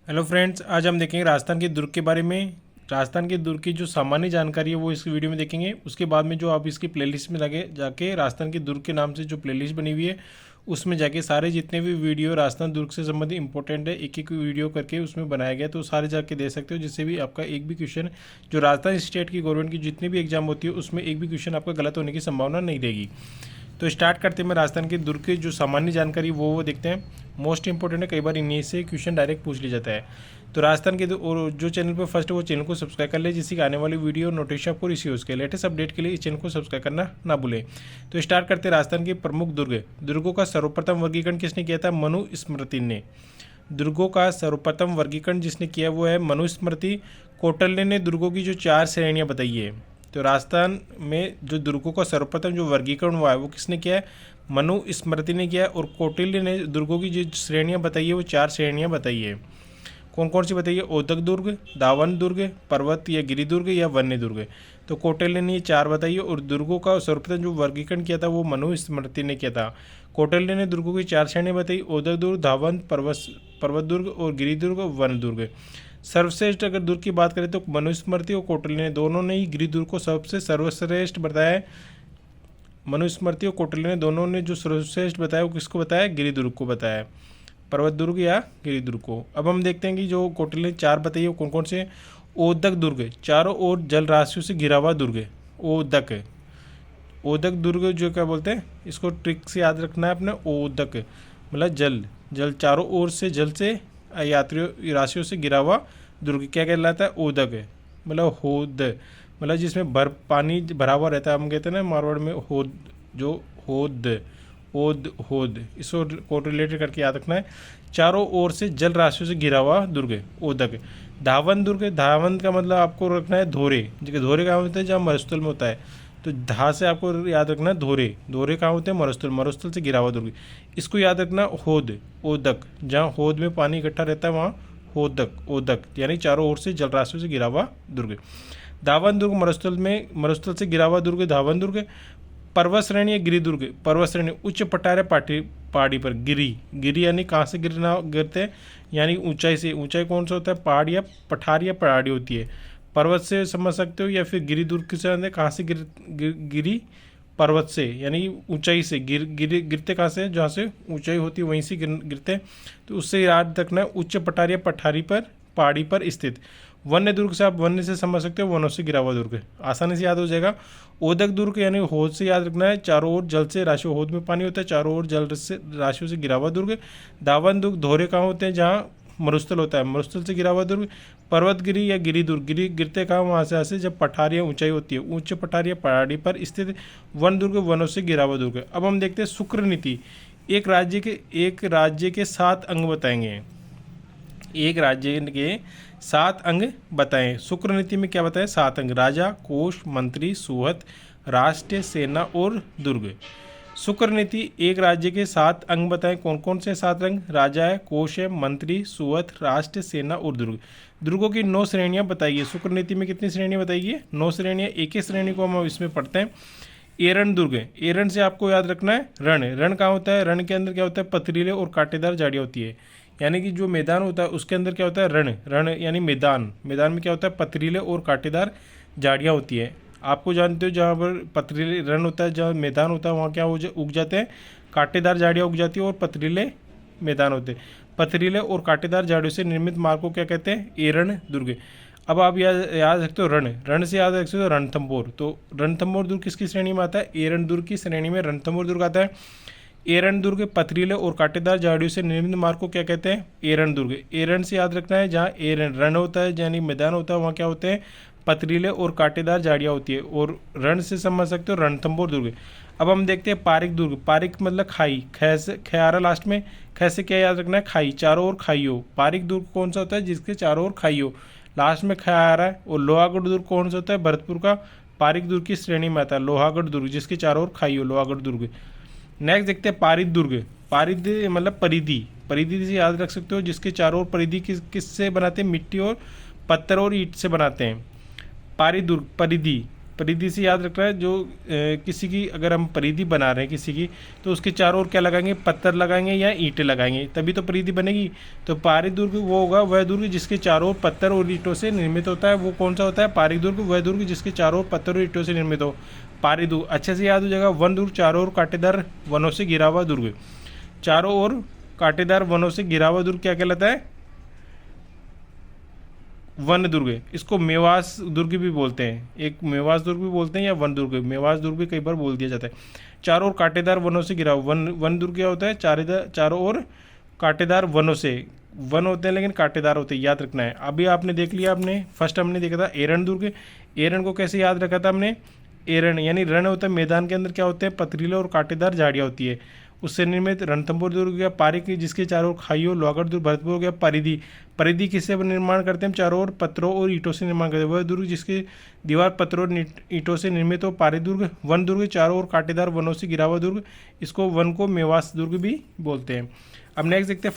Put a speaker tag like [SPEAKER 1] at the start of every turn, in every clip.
[SPEAKER 1] Hello friends, आज हम देखेंगे राजस्थान के दुर्ग के बारे में। राजस्थान के दुर्ग की जो सामान्य जानकारी है वो इस वीडियो में देखेंगे। उसके बाद में जो आप इसकी प्लेलिस्ट में जाके राजस्थान के दुर्ग के नाम से जो प्लेलिस्ट बनी हुई है उसमें जाके सारे जितने भी वीडियो राजस्थान दुर्ग से संबंधित इंपॉर्टेंट है एक एक वीडियो करके उसमें बनाया गया, तो सारे जाके दे सकते हो, जिससे भी आपका एक भी क्वेश्चन जो राजस्थान स्टेट की गवर्नमेंट की जितनी भी एग्जाम होती है उसमें एक भी क्वेश्चन आपका गलत होने की संभावना नहीं रहेगी। तो स्टार्ट करते हैं। राजस्थान के दुर्ग की जो सामान्य जानकारी वो देखते हैं। मोस्ट इंपॉर्टेंट है, कई बार इन्हीं से क्वेश्चन डायरेक्ट पूछ लिया जाता है। तो राजस्थान के और जो चैनल पर फर्स्ट है वो चैनल को सब्सक्राइब कर ले, जिससे कि आने वाली वीडियो नोटिफिकेशन आपको रिसीव हो सके। लेटेस्ट अपडेट के लिए इस चैनल को सब्सक्राइब करना ना भूलें। तो स्टार्ट करते हैं। राजस्थान के प्रमुख दुर्गों का सर्वप्रथम वर्गीकरण किसने किया था? मनुस्मृति ने। दुर्गों का सर्वप्रथम वर्गीकरण जिसने किया वो है मनुस्मृति। कौटिल्य ने दुर्गों की जो 4 श्रेणियां बताई है। तो राजस्थान में जो दुर्गों का सर्वप्रथम जो वर्गीकरण हुआ है वो किसने किया है? मनुस्मृति ने किया है। और कौटिल्य ने दुर्गों की जो श्रेणियां बताई है वो 4 श्रेणियां बताई है। कौन कौन सी बताइए? ओदक दुर्ग, दावन दुर्ग, पर्वत या गिरि दुर्ग या वन्य दुर्ग। तो कौटिल्य ने ये 4 बताइए। और दुर्गों का सर्वप्रथम जो वर्गीकरण किया था वो मनुस्मृति ने किया था। कौटिल्य ने दुर्गों की 4 श्रेणियां बताई: ओदक दुर्ग, धावन, पर्वत दुर्ग और गिरि दुर्ग और वन दुर्ग। सर्वश्रेष्ठ अगर दुर्ग की बात करें तो मनुस्मृति और कौटिल्य ने दोनों ने ही गिरि दुर्ग को सबसे सर्वश्रेष्ठ बताया है। मनुस्मृति और कौटिल्य ने दोनों ने जो सर्वश्रेष्ठ बताया वो किसको बताया? गिरि दुर्ग को बताया, पर्वत दुर्ग या गिरि दुर्ग को। अब हम देखते हैं कि जो कौटिल्य ने 4 बताइए वो कौन कौन से। ओदक दुर्ग, चारों ओर जल राशियों से घिरा हुआ दुर्ग। ओदक ओदक दुर्ग जो क्या बोलते हैं, इसको ट्रिक से याद रखना है अपने। ओदक मतलब जल चारों ओर से जल से यात्रियों राशियों से घिरा हुआ दुर्ग क्या कहलाता है? ओदक मतलब होद, मतलब जिसमें पानी भरा हुआ रहता है। हम कहते हैं ना मारवाड़ में होद, जो होद होद इसको को रिलेटेड करके याद रखना है। चारों ओर से जल राशियों से घिरा हुआ दुर्ग ओदक। धावन दुर्ग, धावन का मतलब आपको रखना है धोरे। धोरे कहाँ होता है? जहाँ मरुस्थल में होता है। तो धा से आपको याद रखना है धोरे। धोरे कहाँ होते हैं? मरुस्थल। मरुस्थल से घिरा हुआ दुर्ग। इसको याद रखना होद, ओदक। जहाँ होद में पानी इकट्ठा रहता है वहाँ होदक, ओदक यानी चारों ओर से जल राशियों से घिरा हुआ दुर्ग। धावन दुर्ग मरुस्थल से घिरा हुआ दुर्ग धावन दुर्ग। पर्वत श्रेणी या गिरि दुर्ग, पर्वत श्रेणी उच्च पठार पहाड़ी पर। गिरी यानी कहाँ से गिरते हैं, यानी ऊंचाई से। ऊंचाई कौन सा होता है? पहाड़ या पठार या पहाड़ी होती है। पर्वत से समझ सकते हो, या फिर गिरि दुर्ग से कहाँ से गिरी पर्वत से, यानी ऊंचाई से। गिरते कहाँ से? जहाँ से ऊंचाई होती है वहीं से गिरते हैं। तो उससे याद रखना है उच्च पठार या पठारी पर, पहाड़ी पर स्थित। वन्य दुर्ग से आप वन्य से समझ सकते हो, वनों से घिरा हुआ दुर्ग, आसानी से याद हो जाएगा। ओदक दुर्ग यानी होद से याद रखना है, चारों ओर जल से राशियों, होद में पानी होता है, चारों ओर जल से राशियों से घिरा हुआ दुर्ग। दावन दुर्ग, धोरे कहाँ होते हैं? जहाँ मरुस्थल होता है, मरुस्थल से घिरा हुआ दुर्ग। पर्वतगिरी या गिरि दुर्ग, गिरते कहाँ? वहाँ से ऐसे जब पठार या ऊंचाई होती है, उच्च पठार या पहाड़ी पर स्थित। वन दुर्ग, वनों से घिरा हुआ दुर्ग। अब हम देखते हैं शुक्र नीति। एक राज्य के 7 अंग बताएंगे। एक राज्य के 7 अंग बताएं। शुक्र नीति में क्या बताएं? 7 अंग: राजा, कोष, मंत्री, सुहत, राष्ट्र, सेना और दुर्ग। शुक्र नीति एक राज्य के 7 अंग बताएं। कौन कौन से 7 अंग? राजा है, कोष है, मंत्री, सुहत, राष्ट्र, सेना और दुर्ग। दुर्गों की 9 श्रेणियां बताइए। शुक्र नीति में कितनी श्रेणियां बताइए? 9 श्रेणियां। एक एक श्रेणी को हम इसमें पढ़ते हैं। एरण दुर्ग, एरण से आपको याद रखना है रण कहाँ होता है? रण के अंदर क्या होता है? पथरीले और कांटेदार झाड़ियाँ होती है। यानी कि जो मैदान होता है उसके अंदर क्या होता है? रण यानी मैदान में क्या होता है? पथरीले और कांटेदार झाड़ियाँ होती है। आपको जानते हो जहाँ पर पथरीले रण होता है, जहाँ मैदान होता है, वहाँ क्या उग जाते हैं? कांटेदार झाड़ियाँ उग जाती है और पथरीले मैदान होते हैं। पथरीले और कांटेदार झाड़ियों से निर्मित मार्ग को क्या कहते हैं? एरण दुर्ग। अब आप याद रखते हो रण से याद रखते हो रणथंभौर। तो रणथंभौर दुर्ग किसकी श्रेणी में आता है? एरण दुर्ग की श्रेणी में रणथंभौर दुर्ग आता है। एरण दुर्ग पथरीले और कांटेदार झाड़ियों से निर्मित मार्ग को क्या कहते हैं? एरण दुर्ग। एरण से याद रखना है जहाँ एरण रण होता है, यानी मैदान होता है, वहाँ क्या होते हैं? पथरीले और कांटेदार झाड़ियाँ होती है। और रण से समझ सकते हो रणथंभौर दुर्ग। अब हम देखते हैं पारिक दुर्ग। पारिक मतलब खाई, खे आ रहा लास्ट में। खे से क्या याद रखना है? खाई, चारों ओर खाई हो। पारिक दुर्ग कौन सा होता है? जिसके चारों ओर खाई हो, लास्ट में खे आ रहा है। और लोहागढ़ दुर्ग कौन सा होता है? भरतपुर का पारिक दुर्ग की श्रेणी में आता है लोहागढ़ दुर्ग, जिसके चारों ओर खाई हो, लोहागढ़ दुर्ग। नेक्स्ट देखते हैं पारिद दुर्ग। पारिद मतलब परिधि से याद रख सकते हो, जिसके चारों ओर परिधि किससे बनाते हैं? मिट्टी और पत्थर और ईंट से बनाते हैं। पारिद दुर्ग परिधि परिधि से याद रखना है, जो किसी की अगर हम परिधि बना रहे हैं किसी की, तो उसके चारों ओर क्या लगाएंगे, पत्थर लगाएंगे या ईंटें लगाएंगे, तभी तो परिधि बनेगी। तो पारिक दुर्ग वो होगा वह दुर्ग जिसके चारों ओर पत्थर और ईंटों से निर्मित होता है। वो कौन सा होता है, पारिक दुर्ग, वह दुर्ग जिसके चारों ओर पत्थर और ईंटों से निर्मित हो। पारिक दुर्ग अच्छे से याद हो जाएगा। वन दुर्ग, चारों ओर कांटेदार वनों से घिरा हुआ दुर्ग। चारों ओर कांटेदार वनों से घिरा हुआ दुर्ग क्या कहलाता है, वन दुर्ग। इसको मेवास दुर्ग भी बोलते हैं, एक मेवास दुर्ग भी बोलते हैं या वन दुर्ग, मेवास दुर्ग भी कई बार बोल दिया जाता है। चारों ओर कांटेदार वनों से घिरा वन दुर्ग क्या होता है, चारों ओर कांटेदार वनों से, वन होते हैं लेकिन कांटेदार होते हैं, याद रखना है। अभी आपने देख लिया, आपने फर्स्ट हमने देखा था एरन दुर्ग। एरन को कैसे याद रखा था हमने, एरन यानी रण होता है, मैदान के अंदर क्या होते हैं, पथरीले और कांटेदार झाड़ियाँ होती है, उससे निर्मित। रणथंभौर दुर्ग हो गया। पारिक जिसके चारों ओर खाई हो। लोहागढ़ दुर्ग भरतपुर हो गया। परिधि, परिधि किससे निर्माण करते हैं, चारों ओर पत्थरों और ईंटों से निर्माण करते हैं, वह दुर्ग जिसकी दीवार पत्थरों और ईंटों से निर्मित हो। पारिक दुर्ग। वन दुर्ग, चारों ओर कांटेदार वनों से घिरा हुआ दुर्ग, इसको वन को मेवास दुर्ग भी बोलते हैं। अब नेक्स्ट देखते हैं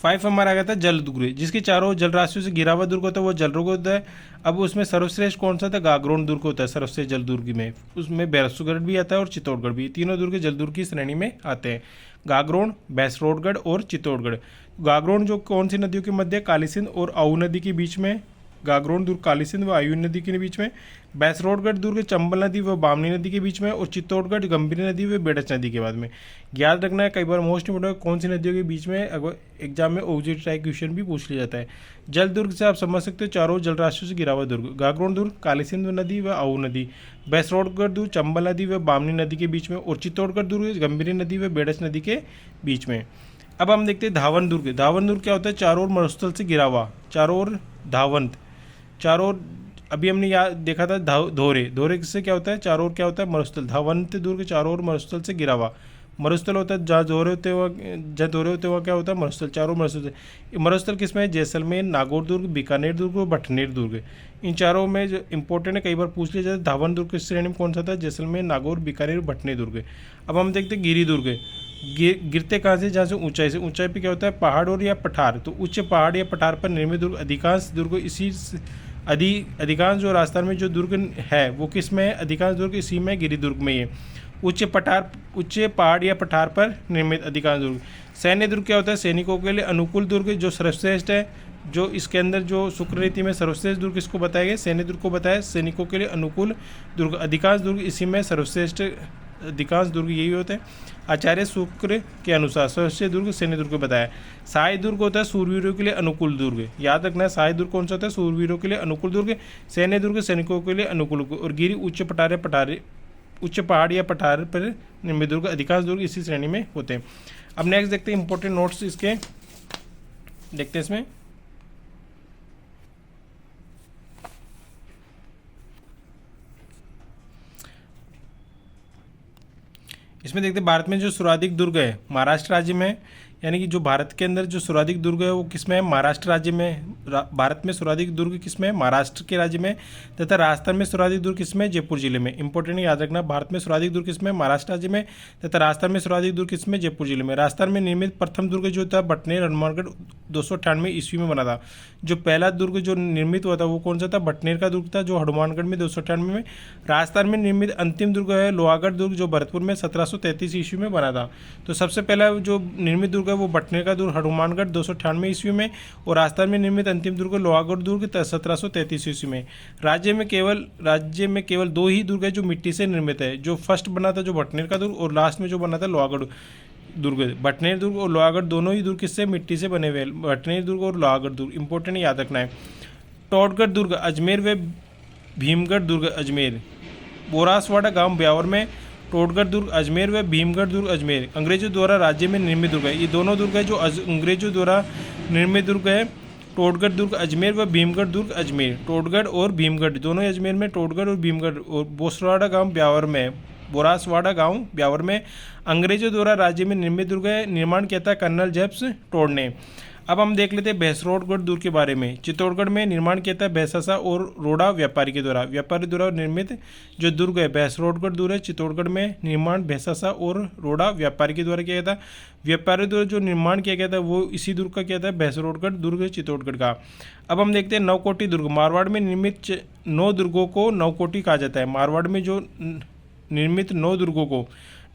[SPEAKER 1] 5 हमारा आ गया था जल दुर्ग, जिसके चारों जल राशियों से घिरा हुआ दुर्ग होता है, वो जल दुर्ग होता है। अब उसमें सर्वश्रेष्ठ कौन सा था, गागरोन दुर्ग होता है सर्वश्रेष्ठ जल दुर्ग में। उसमें बैरसूगढ़ भी आता है और चित्तौड़गढ़ भी, तीनों दुर्ग जल दुर्ग की श्रेणी में आते हैं, गागरोन, बैसरोडगढ़ और चित्तौड़गढ़। गागरोन जो कौन सी नदियों के मध्य, काली सिंध और आऊ नदी के बीच में, गागरोन दुर्ग काली सिंध व आयु नदी के बीच में। बैसरोडगढ़ दुर्ग चंबल नदी व बामनी नदी के बीच में, और चित्तौड़गढ़ गंभीरी नदी व बेडच नदी के बाद में। याद रखना है, कई बार मोस्ट इंपोर्टेंट कौन सी नदियों के बीच में, अगर एग्जाम में ऑब्जेक्टिव टाइप क्वेश्चन भी पूछ लिया जाता है। जल दुर्ग से आप समझ सकते हो चारों जल राशियों से घिरा हुआ दुर्ग। गागरोन दुर्ग काली सिंध नदी व आऊ नदी, बैसरोडगढ़ दुर्ग चंबल नदी व बामनी नदी के बीच में, और चित्तौड़गढ़ दुर्ग गंभीरी नदी व बेडच नदी के बीच में। अब हम देखते हैं धावन दुर्ग। धावन दुर्ग क्या होता है, चारों ओर मरुस्थल से घिरा हुआ, चारों ओर धावंत, चारों ओर, अभी हमने याद देखा था धोरे, धोरे किससे क्या होता है, चारों ओर क्या होता है, मरुस्थल। धावंत दुर्ग चारों ओर मरुस्थल से घिरा हुआ, मरुस्थल होता है जहाँ धोरे होते हुआ, जहाँ धोरे होते हुआ क्या होता है, मरुस्थल, चारों मरुस्थल से। मरुस्थल किसमें है, जैसलमेर, नागौर दुर्ग, बीकानेर दुर्ग और भटनेर दुर्ग। इन चारों में जो इंपॉर्टेंट है, कई बार पूछ लिया जाता है। धावन दुर्ग किस श्रेणी में कौन सा था, जैसलमेर, नागौर, बीकानेर, भटनेर दुर्ग। अब हम देखते हैं गिरी दुर्ग। गिरते कहाँ से, जहाँ से ऊंचाई से। ऊंचाई पे क्या होता है, पहाड़ और या पठार, तो उच्च पहाड़ या पठार पर निर्मित दुर्ग। अधिकांश दुर्ग इसी अधिकांश जो राजस्थान में जो दुर्ग है वो किस में है, अधिकांश दुर्ग इसी में, गिरी दुर्ग में है। उच्च पहाड़ या पठार पर निर्मित अधिकांश दुर्ग। सैन्य दुर्ग क्या होता है, सैनिकों के लिए अनुकूल दुर्ग, जो सर्वश्रेष्ठ है, जो इसके अंदर जो शुक्र नीति में सर्वश्रेष्ठ दुर्ग किसको बताया गया, सैन्य दुर्ग को बताया, सैनिकों के लिए अनुकूल दुर्ग। अधिकांश दुर्ग इसी में, सर्वश्रेष्ठ अधिकांश दुर्ग यही होते हैं। आचार्य शुक्र के अनुसार सर्वश्रेष्ठ दुर्ग सैन्य दुर्ग को बताया। सहायक दुर्ग होता है सूरवीरों के लिए अनुकूल दुर्ग, याद रखना है। सहायक दुर्ग कौन सा होता है, सूरवीरों के लिए अनुकूल दुर्ग। सैन्य दुर्ग सैनिकों के लिए अनुकूल। और गिरी उच्च पहाड़ या पठार पर निर्मित दुर्ग, अधिकांश दुर्ग इसी श्रेणी में होते हैं। अब नेक्स्ट देखते हैं इंपॉर्टेंट नोट्स इसके, देखते हैं इसमें देखते हैं भारत में जो सर्वाधिक दुर्ग है महाराष्ट्र राज्य में, यानी कि जो भारत के अंदर जो सर्वाधिक दुर्ग है वो किस में है, महाराष्ट्र राज्य में। भारत में सर्वाधिक दुर्ग किस में है, महाराष्ट्र के राज्य में। तथा राजस्थान में सर्वाधिक दुर्ग किस में, जयपुर जिले में। इंपॉर्टेंट याद रखना, भारत में सर्वाधिक दुर्ग किस में, महाराष्ट्र राज्य में। तथा राजस्थान में सर्वाधिक दुर्ग किस में, जयपुर जिले में। राजस्थान में निर्मित प्रथम दुर्ग जो था भटनेर, हनुमानगढ़ 298 ईस्वी में बना था। जो पहला दुर्ग जो निर्मित हुआ था वो कौन सा था, भटनेर का दुर्ग था, जो हनुमानगढ़ में 298 में। राजस्थान में निर्मित अंतिम दुर्ग है लोहागढ़ दुर्ग, जो भरतपुर में 1733 ईस्वी में बना था। तो सबसे पहला जो निर्मित दुर्ग है वो भटनेर का दुर्ग हनुमानगढ़ 298 ईस्वी में, और राजस्थान में निर्मित अंतिम दुर्ग लोहागढ़ दुर्ग 1733 ईस्वी में। राज्य में केवल 2 ही दुर्ग है जो मिट्टी से निर्मित है। जो फर्स्ट बना था जो भटनेर का दुर्ग, और लास्ट में जो बना था लोहागढ़ दुर्ग। भटनेर दुर्ग और लोहागढ़ दोनों ही दुर्ग किससे, मिट्टी से बने हुए हैं। भटनेर दुर्ग और लोहागढ़ दुर्ग इंपॉर्टेंट याद रखना है। टोटगढ़ दुर्ग अजमेर व भीमगढ़ दुर्ग अजमेर। बोरासवाड़ा गांव ब्यावर में टोटगढ़ दुर्ग अजमेर व भीमगढ़ दुर्ग अजमेर अंग्रेजों द्वारा राज्य में निर्मित दुर्ग है। ये दोनों दुर्ग है जो अंग्रेजों द्वारा निर्मित दुर्ग है। टोटगढ़ दुर्ग अजमेर व भीमगढ़ दुर्ग अजमेर। टोटगढ़ और भीमगढ़ दोनों ही अजमेर में, टोटगढ़ और भीमगढ़। और बोरासवाड़ा गांव ब्यावर में, बोरासवाड़ा गांव ब्यावर में अंग्रेजों द्वारा राज्य में निर्मित दुर्ग है। निर्माण किया था कर्नल जेम्स टोड ने। अब हम देख लेते हैं भैंसरोडगढ़ दुर्ग के बारे में। चित्तौड़गढ़ में निर्माण किया था भैंसासा और रोड़ा व्यापारी के द्वारा निर्मित जो दुर्ग है भैंसरोडगढ़ दुर्ग है। चित्तौड़गढ़ में निर्माण भैंसासा और रोड़ा व्यापारी के द्वारा किया गया था। व्यापारी द्वारा जो निर्माण किया गया था वो इसी दुर्ग का किया था, भैंसरोडगढ़ दुर्ग चित्तौड़गढ़ का। अब हम देखते हैं नवकोटी दुर्ग। मारवाड़ में निर्मित 9 दुर्गों को नवकोटी कहा जाता है। मारवाड़ में जो निर्मित 9 दुर्गों को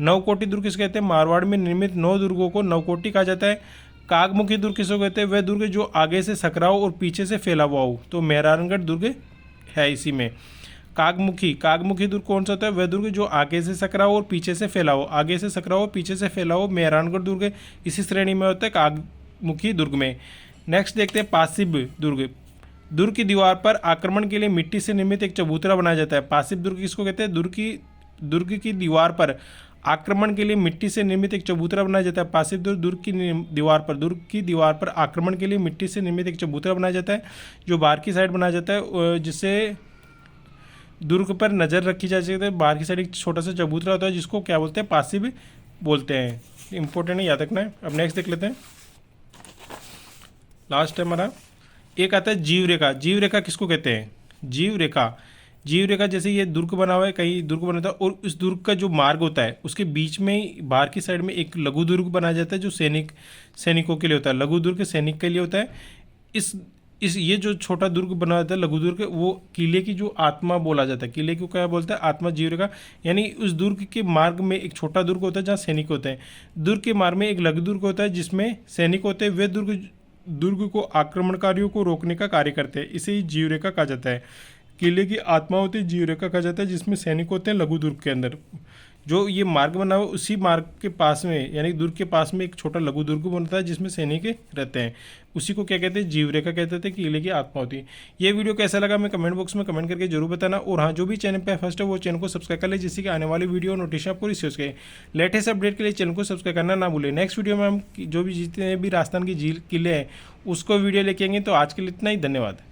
[SPEAKER 1] नवकोटी दुर्ग किसे कहते हैं? मारवाड़ में निर्मित 9 दुर्गों को नवकोटी कहा जाता है। कागमुखी दुर्ग किसको कहते हैं? वह दुर्ग जो आगे से सकराओ और पीछे से फैला हुआ हो, तो मेहरानगढ़ दुर्ग है इसी में। कागमुखी दुर्ग कौन सा होता है? वह दुर्ग जो आगे से सकराओ और पीछे से फैला हो, आगे से सकराओ पीछे से फैला हो, मेहरानगढ़ दुर्ग इसी श्रेणी में होता है, कागमुखी दुर्ग में। नेक्स्ट देखते हैं पासिब दुर्ग। दुर्ग की दीवार पर आक्रमण के लिए मिट्टी से निर्मित एक चबूतरा बनाया जाता है। पासिब दुर्ग किसको कहते हैं? दुर्ग की दीवार पर आक्रमण के लिए मिट्टी से निर्मित एक चबूतरा बनाया जाता है। पासिब दुर्ग की दीवार पर आक्रमण के लिए मिट्टी से निर्मित एक चबूतरा बनाया जाता है, जो बाहर की साइड बनाया जाता है, जिससे दुर्ग पर नज़र रखी जा सकती है। बाहर की साइड एक छोटा सा चबूतरा होता है, जिसको क्या बोलते हैं? पासिब बोलते हैं। इंपॉर्टेंट है, याद रखना है। अब नेक्स्ट देख लेते हैं, लास्ट है हमारा, एक आता है जीव रेखा। जीव रेखा किसको कहते हैं? जीव रेखा जैसे ये दुर्ग बना हुआ है, कहीं दुर्ग बना था, और इस दुर्ग का जो मार्ग होता है उसके बीच में बाहर की साइड में एक लघु दुर्ग बनाया जाता है, जो सैनिकों के लिए होता है। लघु दुर्ग सैनिक के लिए होता है। इस ये जो छोटा दुर्ग बना होता है लघु दुर्ग, वो किले की जो आत्मा बोला जाता है। किले को क्या बोलता है? आत्मा। जीव रेखा यानी उस दुर्ग के मार्ग में एक छोटा दुर्ग होता है जहाँ सैनिक होते हैं। दुर्ग के मार्ग में एक लघु दुर्ग होता है जिसमें सैनिक होते हैं। वे दुर्ग को आक्रमणकारियों को रोकने का कार्य करते हैं। इसे ही जीव रेखा कहा जाता है। किले की आत्मा होती है, जीव रेखा कहा जाता है, जिसमें सैनिक होते हैं लघु दुर्ग के अंदर। जो ये मार्ग बना हुआ उसी मार्ग के पास में, यानी दुर्ग के पास में एक छोटा लघु दुर्ग बनता है जिसमें सैनिक रहते हैं। उसी को क्या कहते हैं? जीव रेखा कहते थे। किले की आत्मा होती है। ये वीडियो कैसा लगा मैं कमेंट बॉक्स में कमेंट करके जरूर बताना। और हाँ, जो भी चैनल पे फर्स्ट है वो चैनल को सब्सक्राइब कर ले, जिससे कि आने वाली वीडियो नोटिफिकेशन आपको रिसीव सके। लेटेस्ट अपडेट के लिए चैनल को सब्सक्राइब करना ना भूलें। नेक्स्ट वीडियो में हम जो भी जितने भी राजस्थान की झील किले हैं उसको वीडियो लेके आएंगे। तो आज के लिए इतना ही, धन्यवाद।